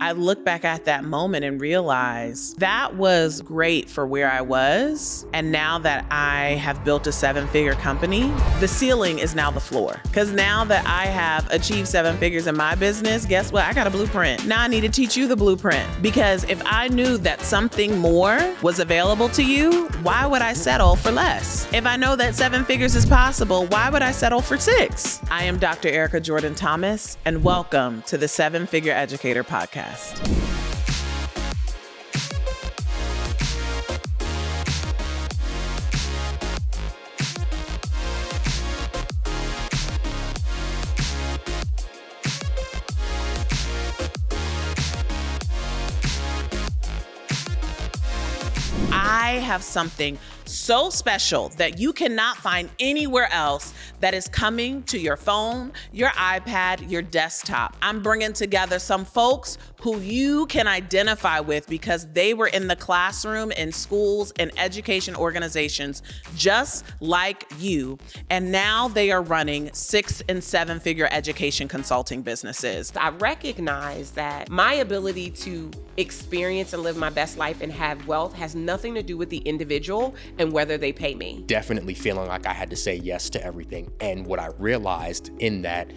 I look back at that moment and realize that was great for where I was. And now that I have built a 7-figure company, the ceiling is now the floor. Because now that I have achieved 7 figures in my business, guess what? I got a blueprint. Now I need to teach you the blueprint. Because if I knew that something more was available to you, why would I settle for less? If I know that 7 figures is possible, why would I settle for 6? I am Dr. Erica Jordan Thomas, and welcome to the 7 Figure Educator Podcast. I have something so special that you cannot find anywhere else that is coming to your phone, your iPad, your desktop. I'm bringing together some folks who you can identify with because they were in the classroom, in schools, and education organizations just like you. And now they are running 6- and 7-figure education consulting businesses. I recognize that my ability to experience and live my best life and have wealth has nothing to do with the individual and whether they pay me. Definitely feeling like I had to say yes to everything. And what I realized in that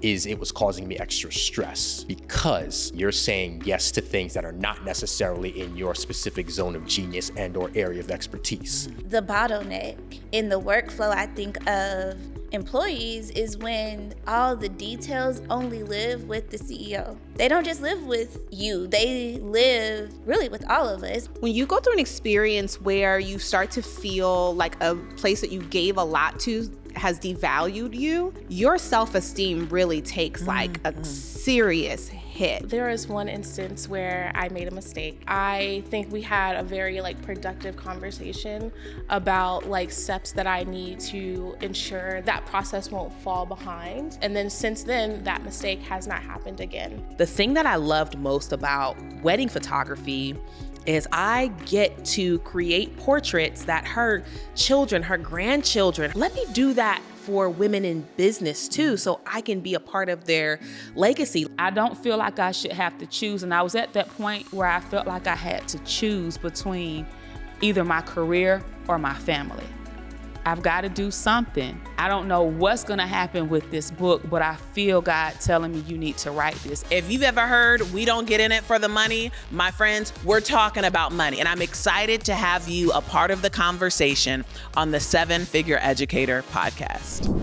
is it was causing me extra stress because you're saying yes to things that are not necessarily in your specific zone of genius and or area of expertise. The bottleneck in the workflow, I think, of employees is when all the details only live with the CEO. They don't just live with you, they live really with all of us. When you go through an experience where you start to feel like a place that you gave a lot to has devalued you, your self-esteem really takes like a serious hit. There is one instance where I made a mistake. I think we had a very productive conversation about steps that I need to ensure that process won't fall behind. And then since then, that mistake has not happened again. The thing that I loved most about wedding photography is I get to create portraits that her children, her grandchildren, let me do that for women in business too, so I can be a part of their legacy. I don't feel like I should have to choose. And I was at that point where I felt like I had to choose between either my career or my family. I've got to do something. I don't know what's going to happen with this book, but I feel God telling me you need to write this. If you've ever heard, we don't get in it for the money, my friends, we're talking about money. And I'm excited to have you a part of the conversation on the 7 Figure Educator Podcast.